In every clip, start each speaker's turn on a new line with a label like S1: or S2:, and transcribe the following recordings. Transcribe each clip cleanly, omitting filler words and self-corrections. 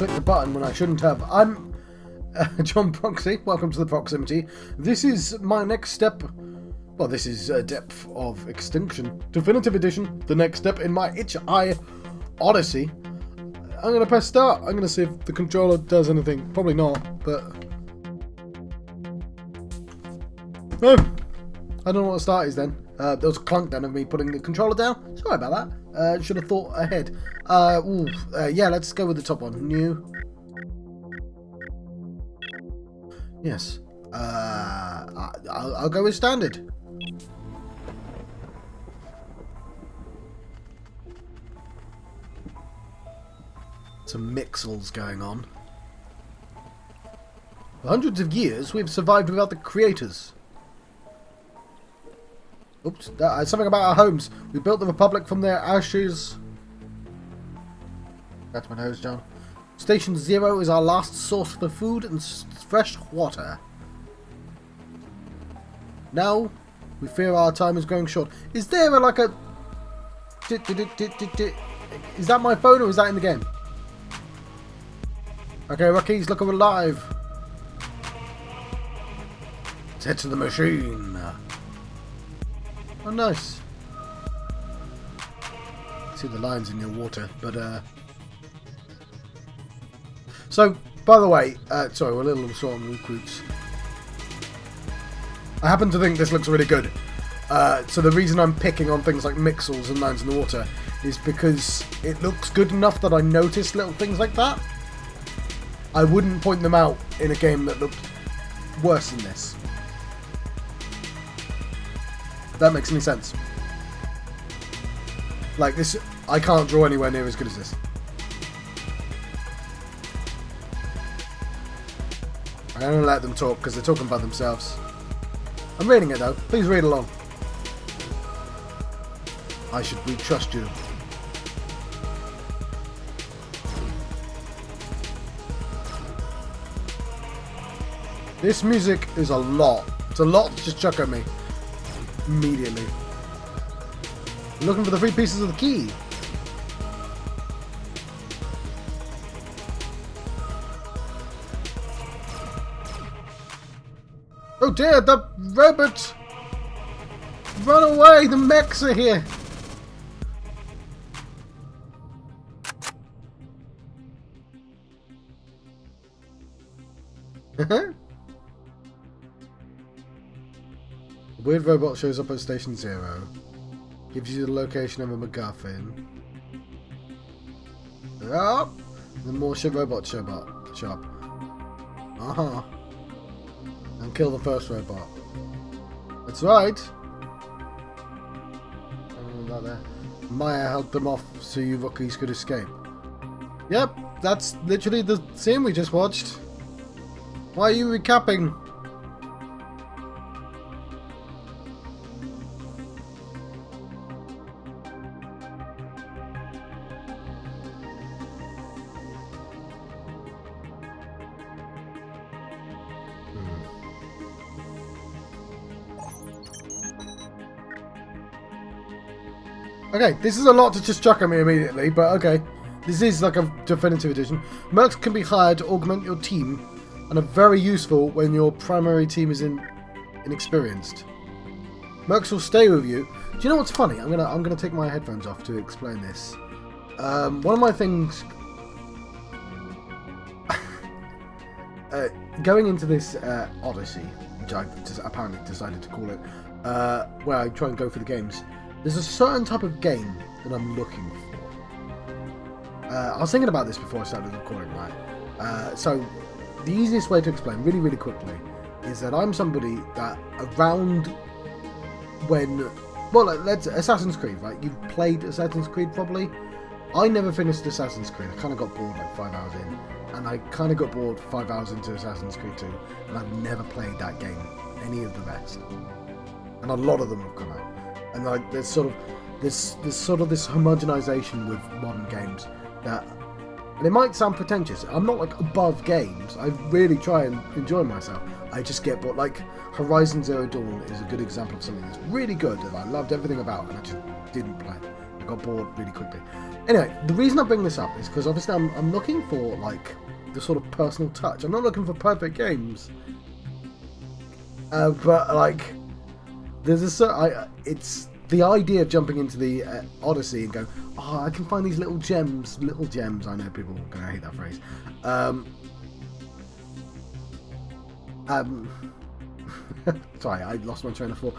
S1: clicked the button when I shouldn't have. I'm John Proxy. Welcome to the Proximity. This is my next step. Well, this is Depth of Extinction. Definitive Edition. The next step in my Itch.iOdyssey. I'm going to press start. I'm going to see if the controller does anything. Probably not, but... No! I don't know what a start is then. There was a clunk then of me putting the controller down. Sorry about that. Should have thought ahead. Yeah, let's go with the top one. New. Yes. I'll go with standard. Some mixels going on. For hundreds of years, we've survived without the creators. Oops, something about our homes. We built the Republic from their ashes. That's my nose, John. Station Zero is our last source for food and fresh water. Now, we fear our time is going short. Is there like a... Is that my phone or is that in the game? Okay, Rockies, look, we're alive. Let's head to the machine. Oh, nice. See the lines in your water, but So, by the way, sorry, we're a little short on recruits. I happen to think this looks really good. So the reason I'm picking on things like mixels and lines in the water is because it looks good enough that I notice little things like that. I wouldn't point them out in a game that looked worse than this. If that makes any sense. Like this, I can't draw anywhere near as good as this. I'm going to let them talk because they're talking by themselves. I'm reading it though. Please read along. Should we trust you? This music is a lot. It's a lot to just chuck at me. Immediately. Looking for the 3 pieces of the key. Oh dear, the robot! Run away, the mechs are here! A weird robot shows up at Station Zero. Gives you the location of a MacGuffin. Oh! The more robot shop. Uh-huh. And kill the first robot. That's right. About there. Maya helped them off so you rookies could escape. Yep, that's literally the scene we just watched. Why are you recapping? Okay, this is a lot to just chuck at me immediately, but okay. This is like a definitive edition. Mercs can be hired to augment your team and are very useful when your primary team is inexperienced. Mercs will stay with you. Do you know what's funny? I'm gonna take my headphones off to explain this. One of my things going into this Odyssey, which I just apparently decided to call it, where I try and go for the games. There's a certain type of game that I'm looking for. I was thinking about this before I started recording, right? So, the easiest way to explain, really, really quickly, is that I'm somebody that around when... Well, let's Assassin's Creed, right? You've played Assassin's Creed, probably. I never finished Assassin's Creed. I kind of got bored like 5 hours in. And I kind of got bored 5 hours into Assassin's Creed 2. And I've never played that game, any of the rest. And a lot of them have come out. And like there's sort of this homogenization with modern games that, and it might sound pretentious, I'm not like above games. I really try and enjoy myself. I just get bored. Like Horizon Zero Dawn is a good example of something that's really good that I loved everything about, and I just didn't play. I got bored really quickly. Anyway, the reason I bring this up is because obviously I'm looking for like the sort of personal touch. I'm not looking for perfect games, but like there's a certain it's the idea of jumping into the Odyssey and going, oh, I can find these little gems. I know people are gonna hate that phrase. Sorry, I lost my train of thought.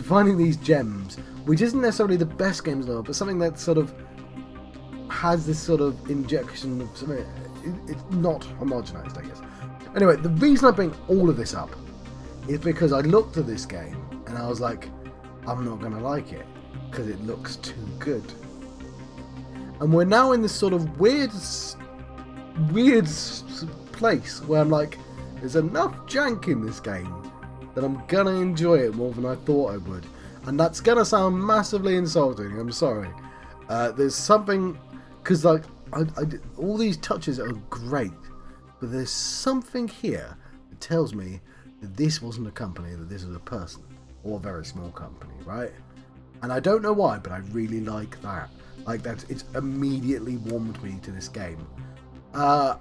S1: Finding these gems, which isn't necessarily the best games in the world, but something that sort of has this sort of injection of something. It's not homogenized, I guess. Anyway, the reason I bring all of this up is because I looked at this game and I was like, I'm not gonna like it because it looks too good. And we're now in this sort of weird place where I'm like, there's enough jank in this game that I'm gonna enjoy it more than I thought I would. And that's gonna sound massively insulting, I'm sorry. There's something, because like, all these touches are great, but there's something here that tells me that this wasn't a company, that this was a person, or a very small company, right? And I don't know why, but I really like that. Like that, it's immediately warmed me to this game. I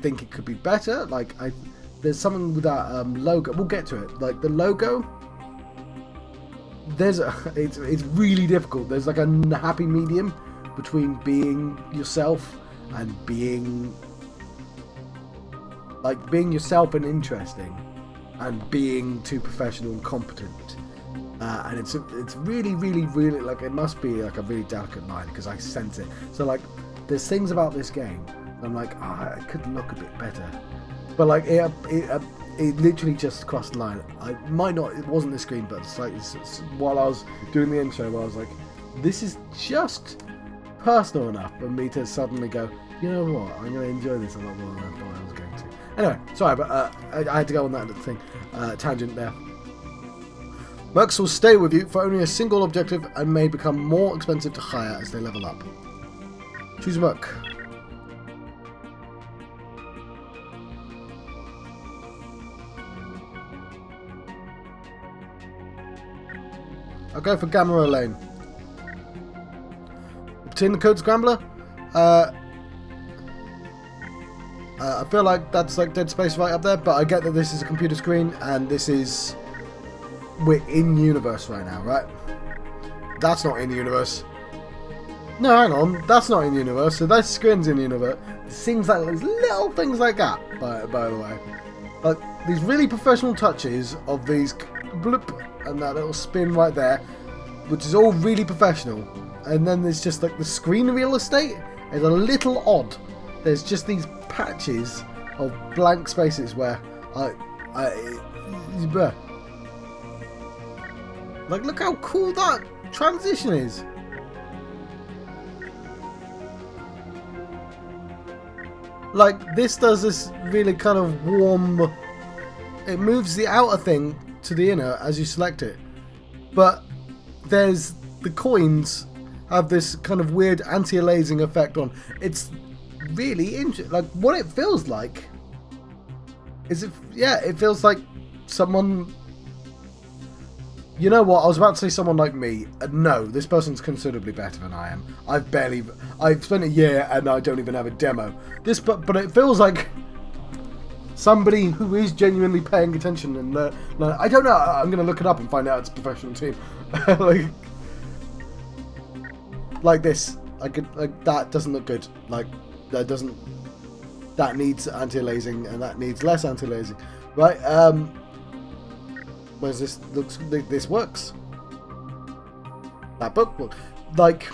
S1: think it could be better. Like there's something with that logo. We'll get to it. Like the logo, it's really difficult. There's like a happy medium between being yourself and being yourself and interesting, and being too professional and competent. And it's really like, it must be like a really delicate line because I sense it. So like there's things about this game I'm like, it could look a bit better, but like it literally just crossed the line. It wasn't the screen, but it's like while I was doing the intro, where I was like, this is just personal enough for me to suddenly go, you know what, I'm going to enjoy this a lot more than I thought I was going to. Anyway, sorry, but I had to go on that thing, tangent there. Mercs will stay with you for only a single objective and may become more expensive to hire as they level up. Choose a merc. I'll go for Gamma Lane. Obtain the code Scrambler. I feel like that's like Dead Space right up there, but I get that this is a computer screen and we're in universe right now, right? That's not in universe. No, hang on, that's not in universe. So that screen's in universe. Things like there's little things like that, by the way, like these really professional touches of these bloop and that little spin right there, which is all really professional. And then there's just like the screen real estate is a little odd. There's just these patches of blank spaces where like, look how cool that transition is. Like, this does this really kind of warm... It moves the outer thing to the inner as you select it. But there's... The coins have this kind of weird anti-aliasing effect on. It's really interesting. Like, what it feels like is it feels like someone... You know what? I was about to say someone like me. No, this person's considerably better than I am. I've spent a year and I don't even have a demo. But it feels like somebody who is genuinely paying attention and I don't know. I'm gonna look it up and find out it's a professional team. like this. Like that doesn't look good. Like that needs anti-aliasing and that needs less anti-aliasing, right? Whereas this works. That book works. Like,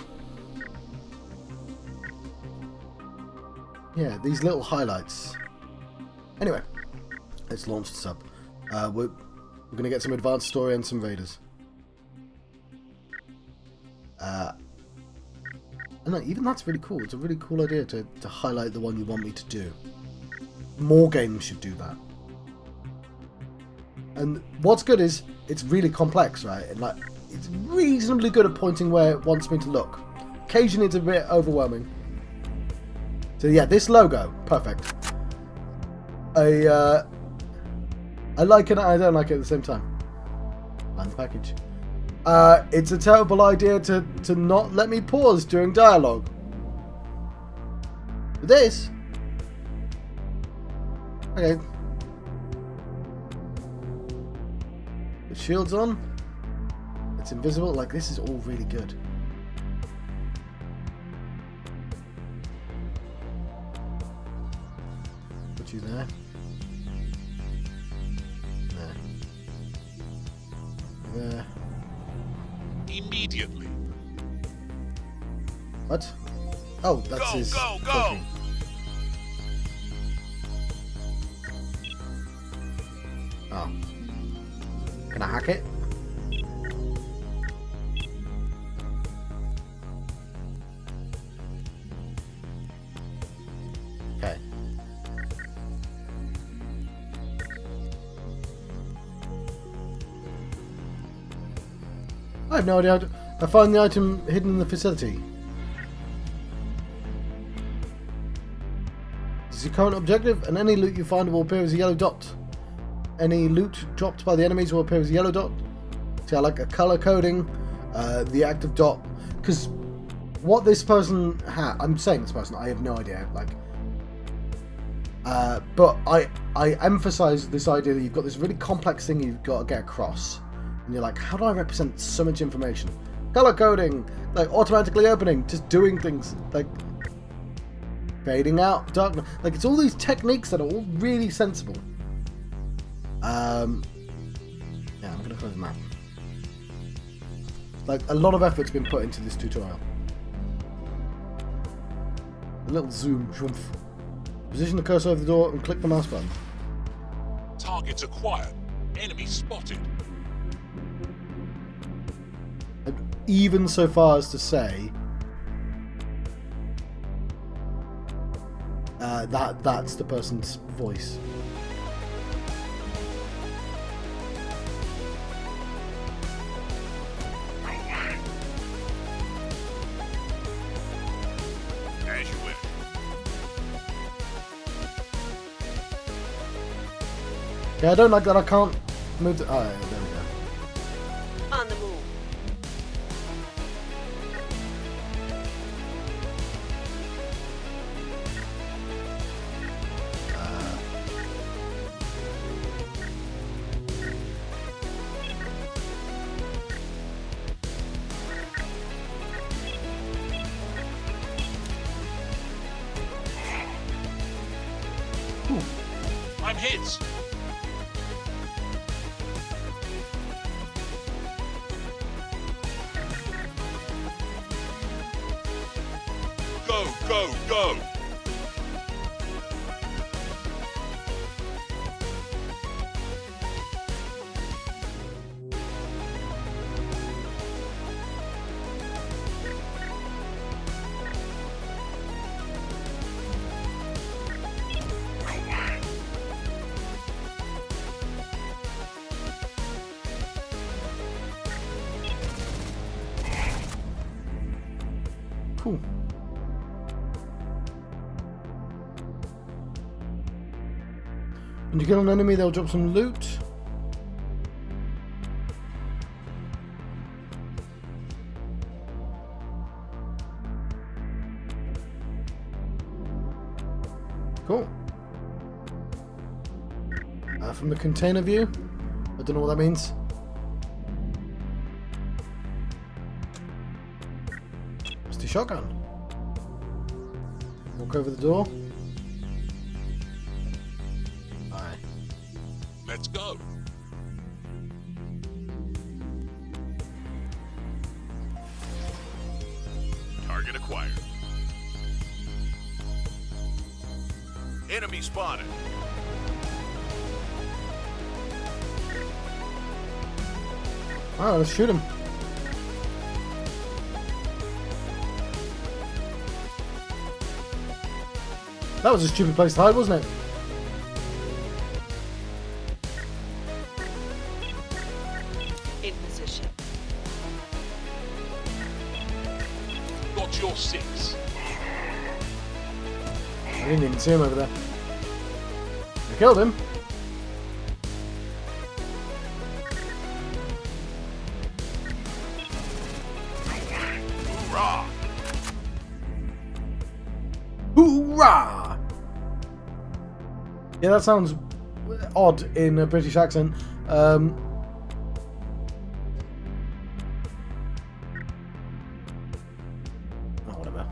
S1: yeah, these little highlights. Anyway, let's launch the sub. We're gonna get some advanced story and some raiders. And even that's really cool. It's a really cool idea to highlight the one you want me to do. More games should do that. And what's good is it's really complex, right? And like it's reasonably good at pointing where it wants me to look. Occasionally it's a bit overwhelming. So yeah, this logo, perfect. I like it and I don't like it at the same time. Find the package. It's a terrible idea to not let me pause during dialogue. With this. Okay. The shield's on. It's invisible. Like, this is all really good. Put you there. There. There.
S2: Immediately.
S1: What? Oh, that's his.
S2: Go!
S1: Talking. Oh. Can I hack it? Okay. I have no idea how to... I find the item hidden in the facility. This is your current objective, and any loot you find will appear as a yellow dot. Any loot dropped by the enemies will appear as a yellow dot. See, I like a color coding, the active dot, because what this person had, I'm saying this person, I have no idea, like, but I emphasize this idea that you've got this really complex thing you've got to get across, and you're like, how do I represent so much information? Color coding, like automatically opening, just doing things, like fading out, darkness, like it's all these techniques that are all really sensible. Yeah, I'm gonna close the map. Like, a lot of effort's been put into this tutorial. A little zoom, shoomph. Position the cursor over the door and click the mouse button.
S2: Targets acquired. Enemy spotted.
S1: And even so far as to say that's the person's voice.
S2: As you wish.
S1: Yeah, I don't like that I can't move the... Oh, yeah, there we go.
S3: On the move.
S2: I'm hit. Go!
S1: Cool. When you kill an enemy, they'll drop some loot. Cool. From the container view, I don't know what that means. Rusty shotgun. Walk over the door. Aye.
S2: Let's go. Target acquired. Enemy spotted.
S1: Alright, let's shoot him. That was a stupid place to hide, wasn't it?
S3: In position.
S2: Got your six.
S1: I didn't even see him over there. I killed him. Hoorah! Yeah, that sounds odd in a British accent. Oh, whatever.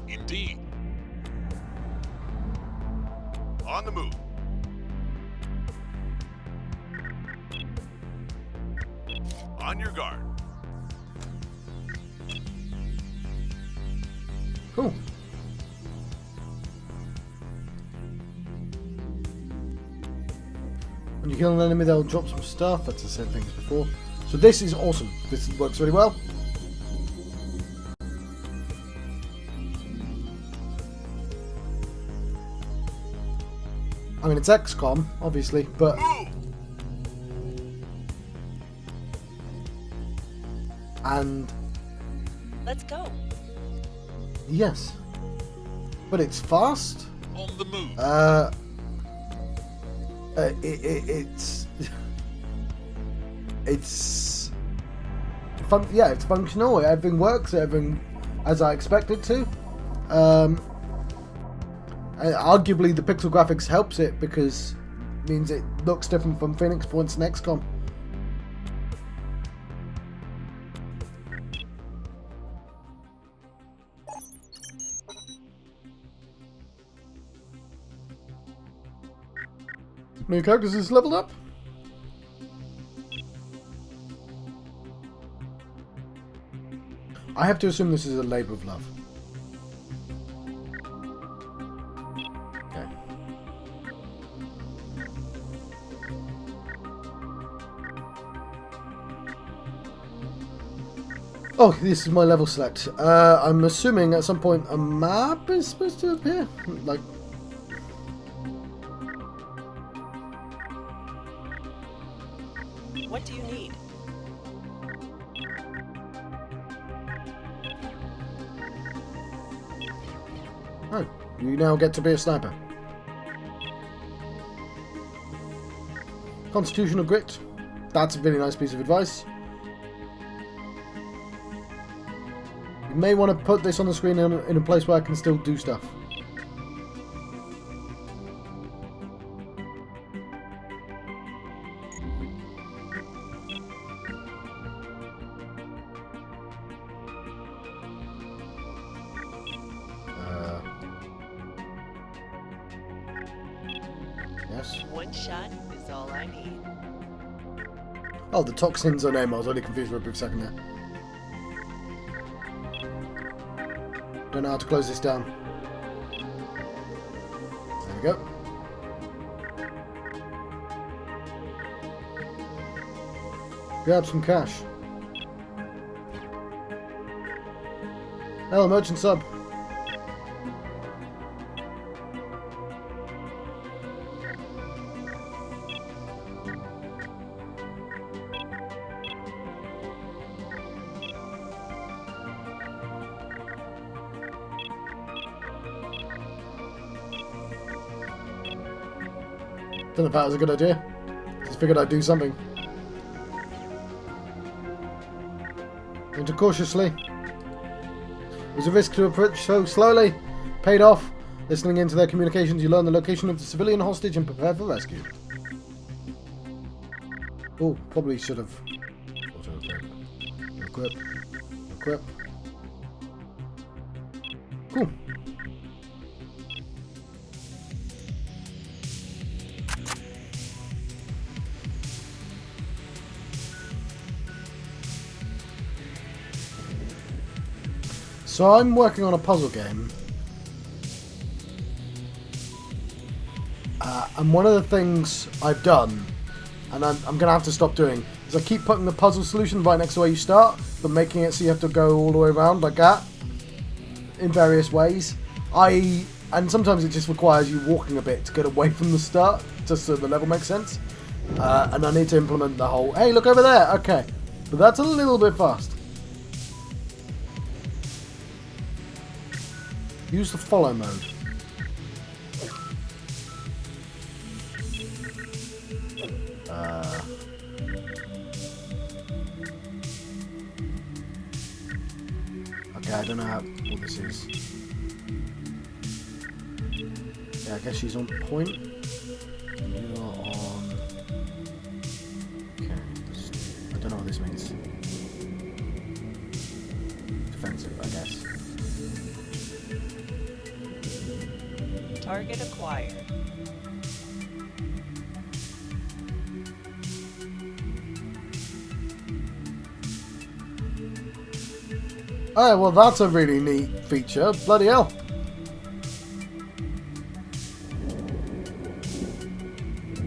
S2: Indeed. On the move. On your guard.
S1: Cool. When you kill an enemy, they'll drop some stuff. That's the same thing as before. So this is awesome. This works really well. I mean, it's XCOM, obviously, but...
S2: Move!
S1: And...
S3: Let's go.
S1: yes. But it's fast.
S2: On the move.
S1: It's... it's... yeah, it's functional. Everything works. Everything as I expect it to. Arguably, the pixel graphics helps it because it means it looks different from Phoenix Points and XCOM. New characters is leveled up. I have to assume this is a labour of love. Okay. Oh, this is my level select. I'm assuming at some point a map is supposed to appear. Like,
S3: What do you need?
S1: oh, you now get to be a sniper. Constitutional grit. That's a really nice piece of advice. You may want to put this on the screen in a place where I can still do stuff. Yes.
S3: One shot is all I need.
S1: Oh, the toxins are name. I was really confused for a brief second there. Don't know how to close this down. There we go. Grab some cash. Hello, merchant sub. Don't know if that was a good idea. Just figured I'd do something. Enter cautiously. It was a risk to approach so slowly. Paid off. Listening into their communications, you learn the location of the civilian hostage and prepare for rescue. Oh, probably should have. Equip. Equip. Cool. So I'm working on a puzzle game, and one of the things I've done, and I'm going to have to stop doing, is I keep putting the puzzle solution right next to where you start, but making it so you have to go all the way around like that, in various ways. And sometimes it just requires you walking a bit to get away from the start, just so the level makes sense. And I need to implement the whole, hey, look over there, okay. But that's a little bit fast. Use the follow mode. Okay, I don't know what this is. Yeah, I guess she's on point. You're on... Okay. I don't know what this means. Defensive, I guess.
S3: Target acquired.
S1: Alright, well that's a really neat feature. Bloody hell.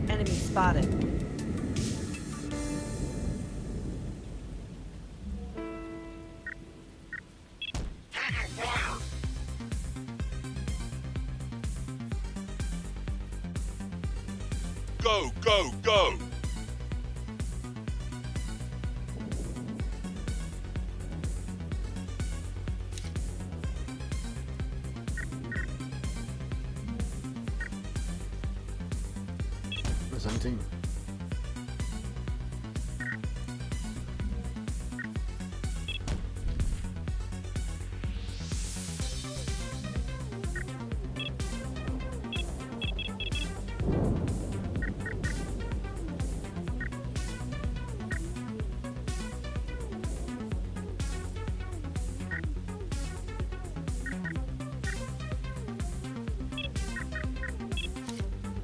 S3: Enemy spotted.
S2: Go, go, go!
S1: The 17.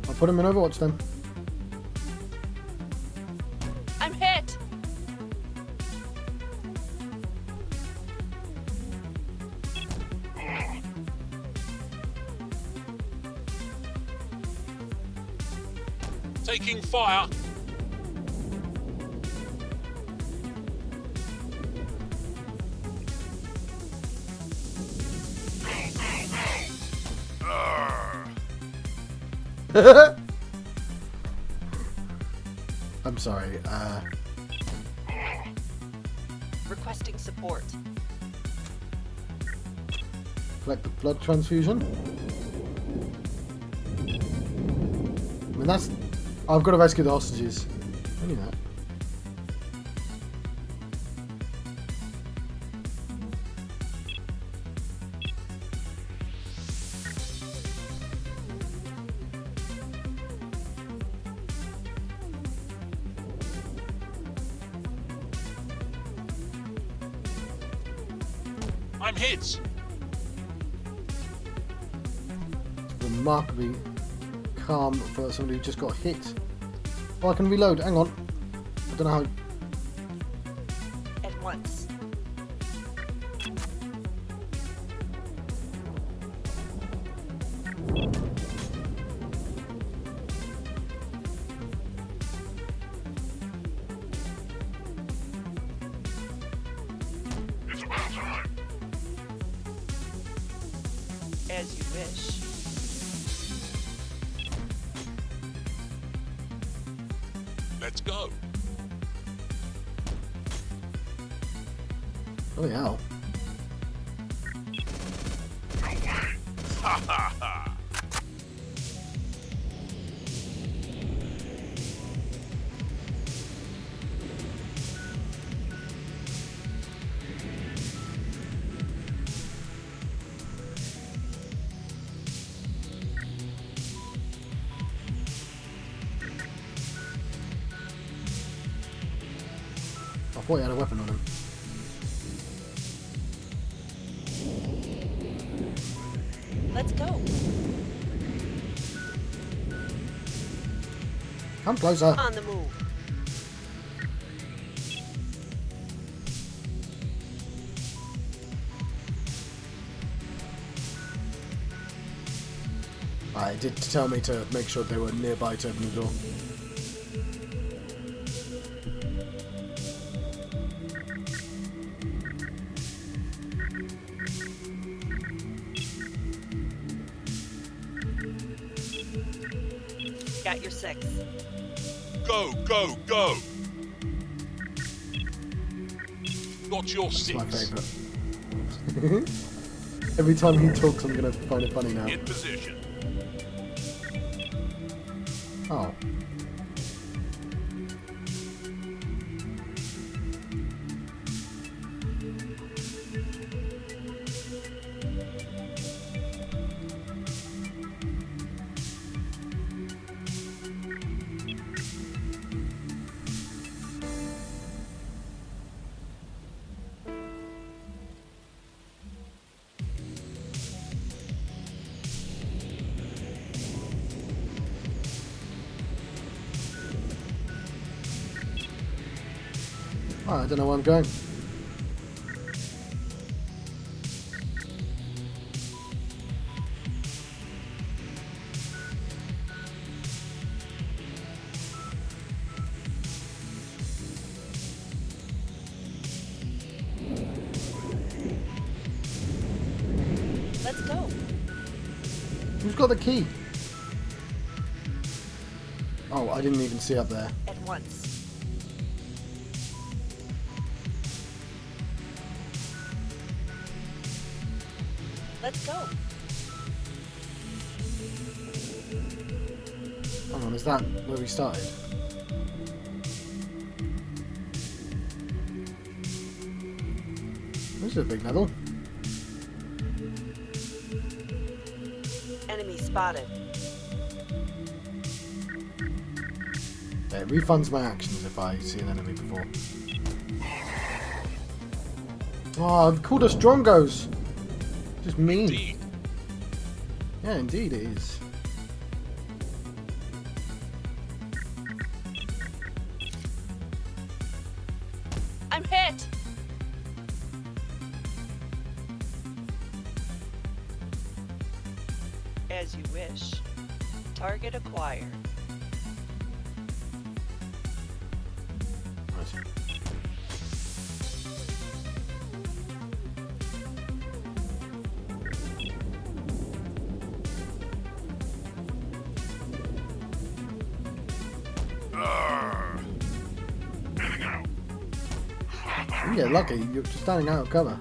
S1: I'll put him in Overwatch then.
S3: I'm hit.
S2: Taking fire!
S1: I'm sorry.
S3: Requesting support.
S1: Collect the blood transfusion. I mean, that's... I've got to rescue the hostages. I knew that.
S2: I'm hit!
S1: Remarkably calm for somebody who just got hit. Oh, I can reload. Hang on. I don't know how...
S3: At once.
S2: It's about time!
S3: As you wish.
S2: Let's go!
S1: Oh, hell.
S2: Ha ha ha!
S1: I thought he had a weapon on him.
S3: Let's go.
S1: Come closer.
S3: On the move.
S1: It did tell me to make sure they were nearby to open the door.
S3: Got your six.
S2: Go, go, go! Got your
S1: It's my
S2: six.
S1: favourite. Every time he talks, I'm gonna find it funny now.
S2: In position.
S1: Oh. Oh, I don't know where I'm going.
S3: Let's go.
S1: Who's got the key? Oh, I didn't even see up there.
S3: At once. Let's go.
S1: Hang on, is that where we started? This is a big level.
S3: Enemy spotted.
S1: Yeah, it refunds my actions if I see an enemy before. Oh, I've called us Drongos. Just mean.
S2: Indeed.
S1: Yeah, indeed it is.
S3: I'm hit. As you wish. Target acquired.
S1: Right. You get lucky, you're just standing out of cover.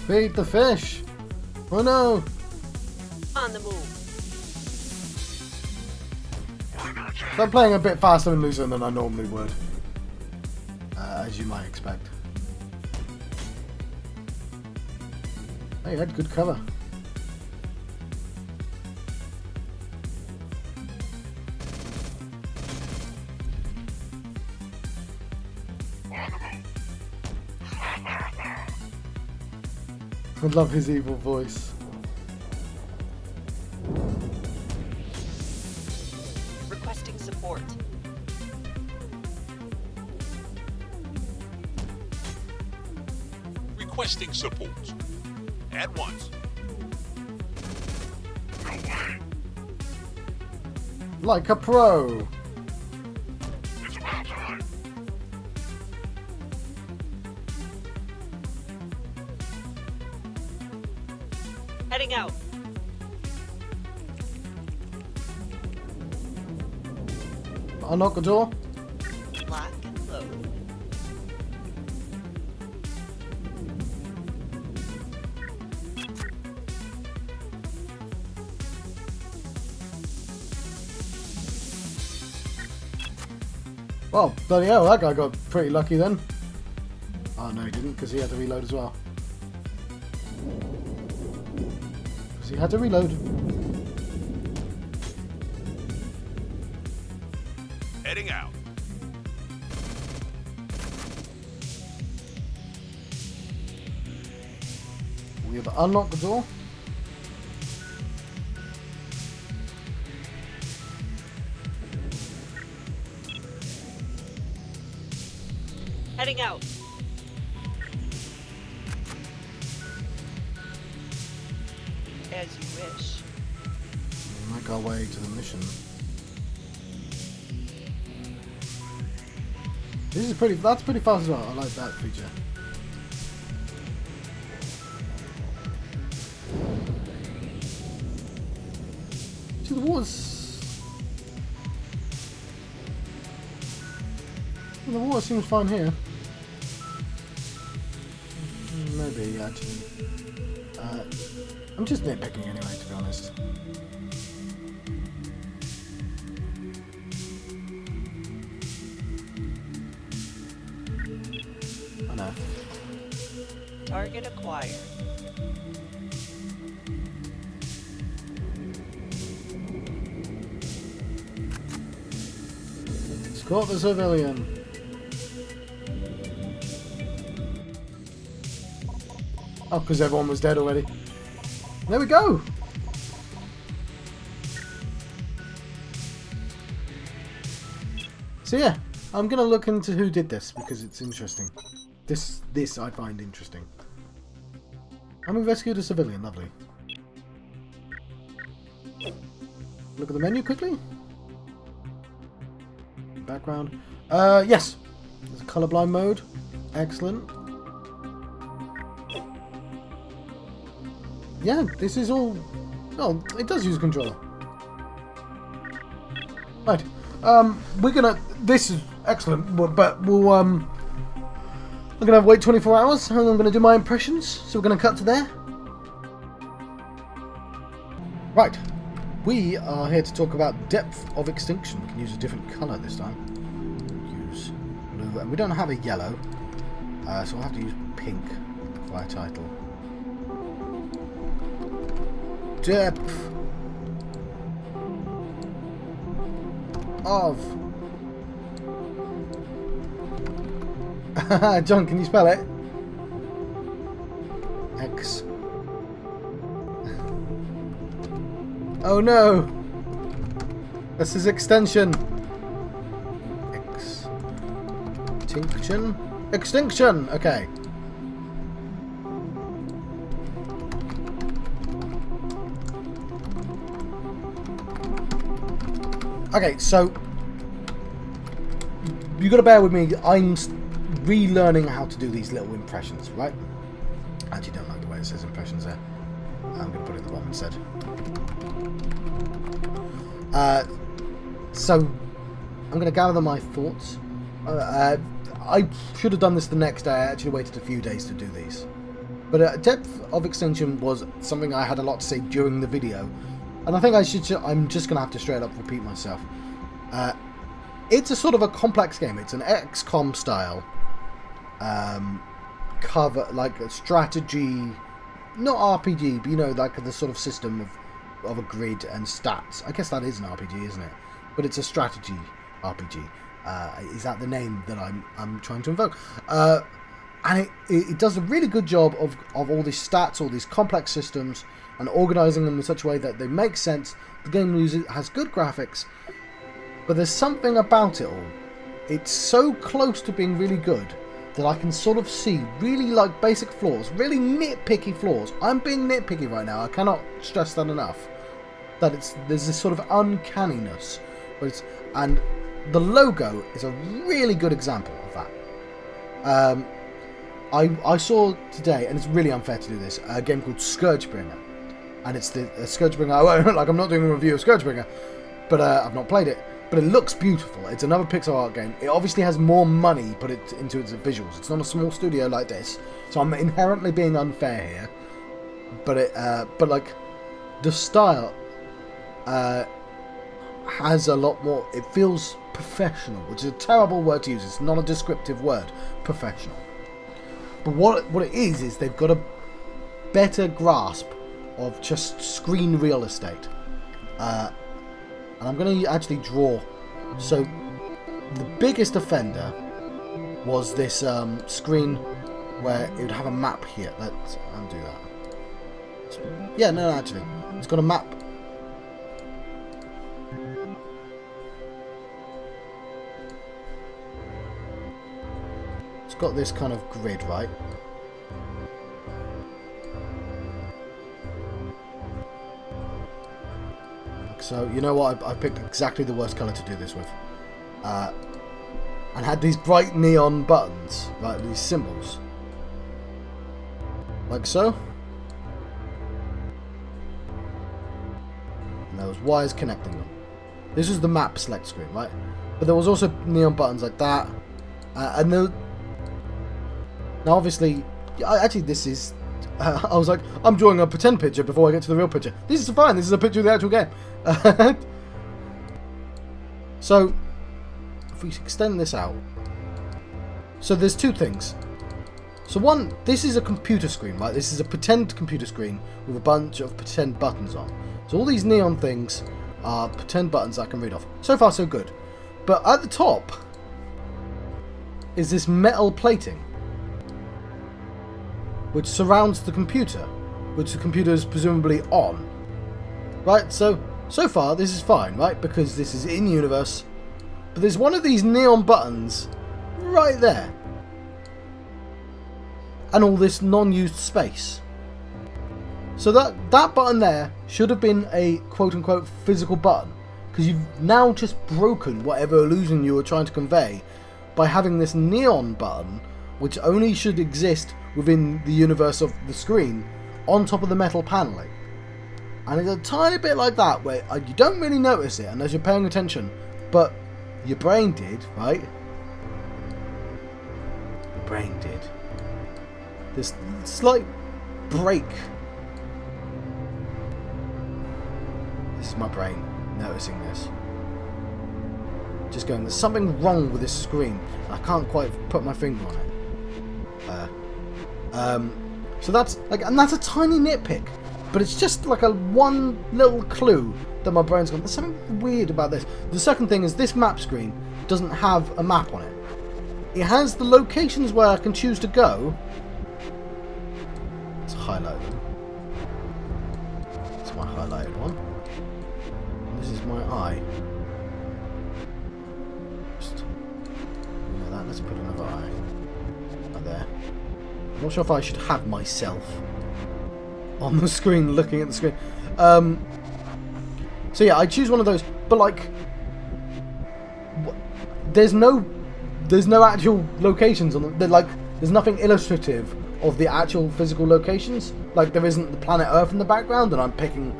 S1: Feed the fish! Oh no!
S3: On the move.
S1: So I'm playing a bit faster and looser than I normally would. As you might expect. Hey, you had good cover. I love his evil voice.
S3: Requesting support.
S2: Requesting support. At once.
S1: Like a pro.
S2: It's about time.
S3: Heading out.
S1: Unlock the door.
S3: Lock and load.
S1: Well, bloody hell, that guy got pretty lucky then. Oh no, he didn't, because he had to reload as well. Because he had to reload.
S2: Heading out.
S1: We have unlocked the door.
S3: Heading out. As you wish.
S1: We make our way to the mission. This is pretty. That's pretty fast as well. I like that feature. See, the water seems fine here. Maybe actually. I'm just nitpicking anyway, to be honest. I know.
S3: Target acquired.
S1: Caught the civilian. Oh, because everyone was dead already. There we go. So yeah, I'm gonna look into who did this because it's interesting. This I find interesting. And we rescued a civilian. Lovely. Look at the menu quickly. Background. Yes. There's a colorblind mode. Excellent. Yeah, this is all... Oh, it does use a controller. Right. We're gonna... This is excellent, but we'll, I'm gonna wait 24 hours and I'm gonna do my impressions, so we're gonna cut to there. Right. We are here to talk about depth of extinction. We can use a different colour this time. Use blue, and we don't have a yellow, so we'll have to use pink for our title. Depth of... John, can you spell it? X. Oh no! This is extension. Extinction? Extinction! Okay. Okay, so you gotta bear with me. I'm relearning how to do these little impressions, right? I actually don't like the way it says impressions there. I'm gonna put it at the bottom instead. So I'm gonna gather my thoughts. I should have done this the next day. I actually waited a few days to do these. But depth of extinction was something I had a lot to say during the video. And I think I'm just going to have to straight up repeat myself. It's a sort of a complex game. It's an XCOM style cover, like a strategy, not RPG, but you know, like the sort of system of a grid and stats. I guess that is an RPG, isn't it? But it's a strategy RPG. Is that the name that I'm trying to invoke? And it does a really good job of all these stats, all these complex systems, and organising them in such a way that they make sense. The game has good graphics, but there's something about it all. It's so close to being really good that I can sort of see really like basic flaws, really nitpicky flaws. I'm being nitpicky right now. I cannot stress that enough. That there's this sort of uncanniness, and the logo is a really good example of that. I saw today, and it's really unfair to do this, a game called Scourgebringer. And it's the Scourgebringer. Like, I'm not doing a review of Scourgebringer, but I've not played it. But it looks beautiful. It's another pixel art game. It obviously has more money put into its visuals. It's not a small studio like this, so I'm inherently being unfair here. But like, the style has a lot more. It feels professional, which is a terrible word to use. It's not a descriptive word. Professional. But what it is they've got a better grasp of just screen real estate. And I'm going to actually draw. So the biggest offender was this screen where it would have a map here. Let's undo that. Yeah, no, actually. It's got a map. It's got this kind of grid, right? So, you know what? I picked exactly the worst colour to do this with. And had these bright neon buttons, like these symbols. Like so. And there was wires connecting them. This was the map select screen, right? But there was also neon buttons like that. And now obviously, actually this is... I was like, I'm drawing a pretend picture before I get to the real picture. This is fine, this is a picture of the actual game. So, if we extend this out. So there's two things. So one, this is a computer screen, right? This is a pretend computer screen with a bunch of pretend buttons on. So all these neon things are pretend buttons I can read off. So far so good. But at the top is this metal plating which surrounds the computer, which the computer is presumably on. Right, so far this is fine, right? Because this is in universe. But there's one of these neon buttons right there. And all this non-used space. So that button there should have been a quote-unquote physical button. Because you've now just broken whatever illusion you were trying to convey by having this neon button, which only should exist within the universe of the screen, on top of the metal paneling. And it's a tiny bit like that, where you don't really notice it unless you're paying attention, but your brain did, right? Your brain did. This slight break. This is my brain noticing this. Just going, there's something wrong with this screen. I can't quite put my finger on it. So that's like, and that's a tiny nitpick, but it's just like a one little clue that my brain's gone, there's something weird about this. The second thing is this map screen doesn't have a map on it. It has the locations where I can choose to go. Let's highlight them. It's my highlighted one. This is my eye. Just, you know that, let's put another eye right there. I'm not sure if I should have myself on the screen looking at the screen. So yeah, I choose one of those, but like, there's no actual locations on them. Like, there's nothing illustrative of the actual physical locations. Like, there isn't the planet Earth in the background, and I'm picking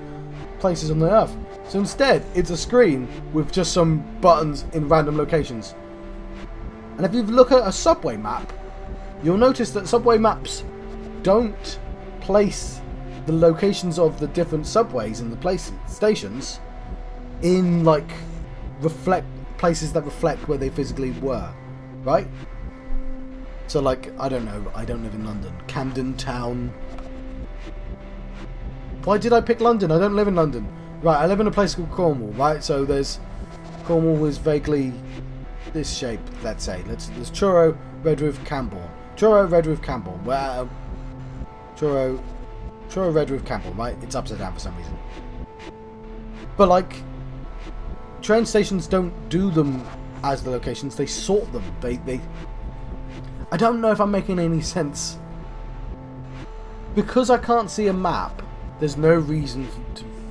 S1: places on the Earth. So instead, it's a screen with just some buttons in random locations. And if you look at a subway map, you'll notice that subway maps don't place the locations of the different subways and the stations in like places that reflect where they physically were, right? So like, I don't know, I don't live in London. Camden Town. Why did I pick London? I don't live in London. Right, I live in a place called Cornwall, right? So there's, Cornwall is vaguely this shape, let's say. There's Truro, Redruth, Camborne. Truro, Redruth, Camborne. Well, Truro, Redruth, Camborne, right? It's upside down for some reason. But like, train stations don't do them as the locations, they sort them. They I don't know if I'm making any sense. Because I can't see a map, there's no reason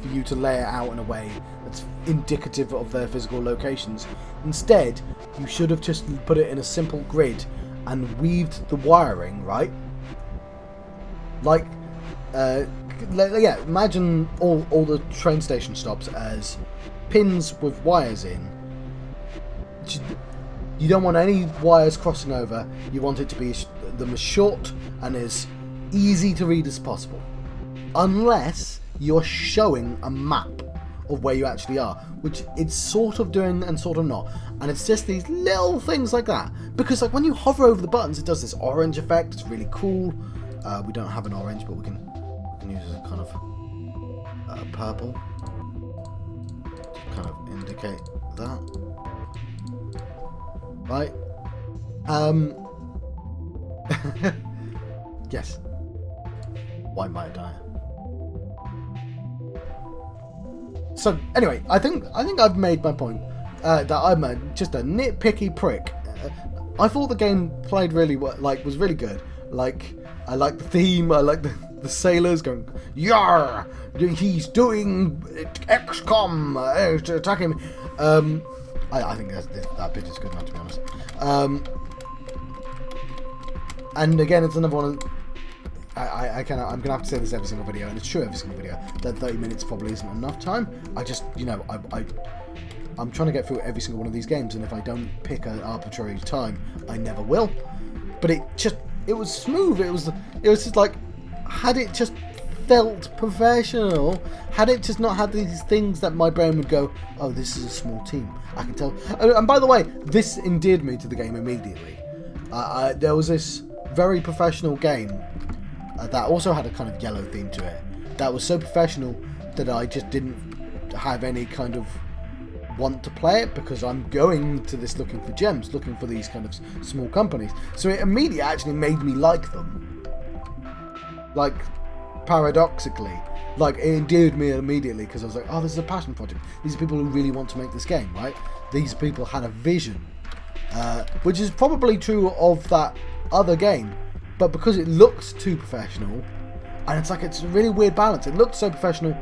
S1: for you to lay it out in a way that's indicative of their physical locations. Instead, you should have just put it in a simple grid and weaved the wiring, right? Like, yeah, imagine all the train station stops as pins with wires in. You don't want any wires crossing over. You want it to be them as short and as easy to read as possible. Unless you're showing a map of where you actually are, which it's sort of doing and sort of not. And it's just these little things like that. Because like when you hover over the buttons, it does this orange effect. It's really cool. We don't have an orange, but we can use a kind of purple to kind of indicate that. Right? Yes. Why might I die? So anyway, I think I've made my point. That I'm just a nitpicky prick. I thought the game played really well, like was really good. Like, I like the theme. I like the sailors going, "Yar! He's doing XCOM, attacking me." I think that bit is good enough, to be honest. And again, it's another one of, I'm gonna have to say this every single video, and it's true every single video, that 30 minutes probably isn't enough time. I just, I'm trying to get through every single one of these games, and if I don't pick an arbitrary time, I never will. But it was smooth. It was just like, had it just felt professional, had it just not had these things that my brain would go, oh, this is a small team, I can tell. And by the way, this endeared me to the game immediately. There was this very professional game that also had a kind of yellow theme to it, that was so professional that I just didn't have any kind of want to play it because I'm going to this looking for gems, looking for these kind of small companies. So it immediately actually made me like them. Like, paradoxically. Like, it endeared me immediately because I was like, oh, this is a passion project. These are people who really want to make this game, right? These people had a vision. Which is probably true of that other game. But because it looks too professional, and it's a really weird balance. It looked so professional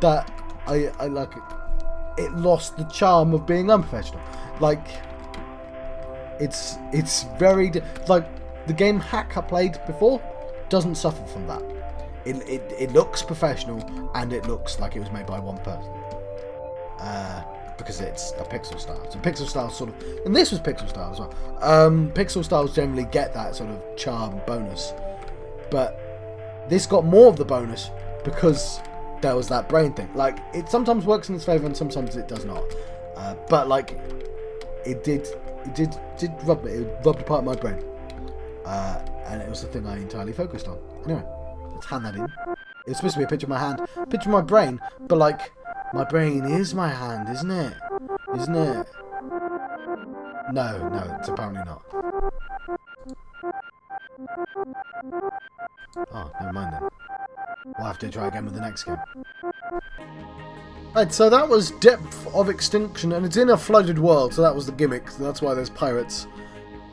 S1: that I like it. It lost the charm of being unprofessional. Like, it's very... Like, the game Hack I played before doesn't suffer from that. It looks professional, and it looks like it was made by one person. Because it's a pixel style. So pixel style sort of... And this was pixel style as well. Pixel styles generally get that sort of charm bonus. But this got more of the bonus because there was that brain thing. Like, it sometimes works in its favour and sometimes it does not. But, like, it did rub me. It rubbed apart my brain. And it was the thing I entirely focused on. Anyway, let's hand that in. It's supposed to be a picture of my hand, picture of my brain, but, like, my brain is my hand, isn't it? Isn't it? No, it's apparently not. Oh, never mind then. We'll have to try again with the next game. Right, so that was Depth of Extinction, and it's in a flooded world, so that was the gimmick, so that's why there's pirates.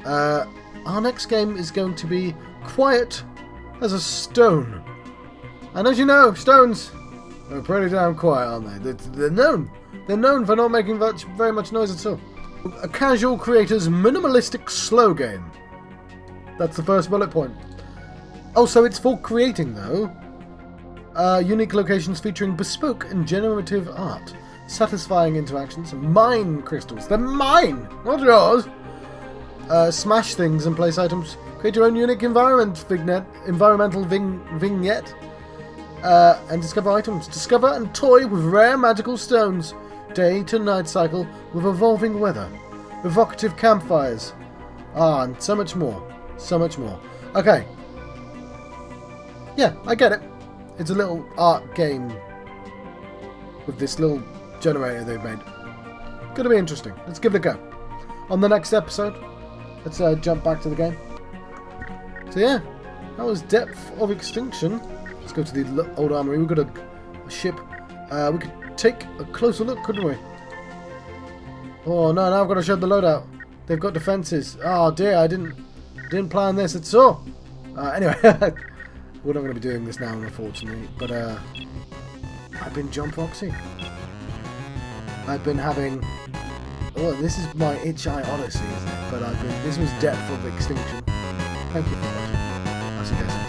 S1: Our next game is going to be Quiet as a Stone. And as you know, stones are pretty damn quiet, aren't they? They're known. They're known for not making very much noise at all. A casual creator's minimalistic slow game. That's the first bullet point. Oh, so it's for creating, though. Unique locations featuring bespoke and generative art. Satisfying interactions. Mine crystals. They're mine, not yours. Smash things and place items. Create your own unique environmental vignette. And discover items. Discover and toy with rare magical stones. Day to night cycle with evolving weather. Evocative campfires. And so much more. So much more. Okay. Yeah, I get it. It's a little art game with this little generator they've made. Gonna be interesting. Let's give it a go. On the next episode, let's jump back to the game. So yeah, that was Depth of Extinction. Let's go to the old armory. We've got a ship. We could take a closer look, couldn't we? Oh no, now I've got to show the loadout. They've got defences. Oh dear, I didn't plan this at all. Anyway, we're not going to be doing this now, unfortunately. But I've been John Foxy. I've been having... Oh, this is my Itch.iOdyssey, isn't it? But this was Depth of Extinction. Thank you for watching. I'll see you guys.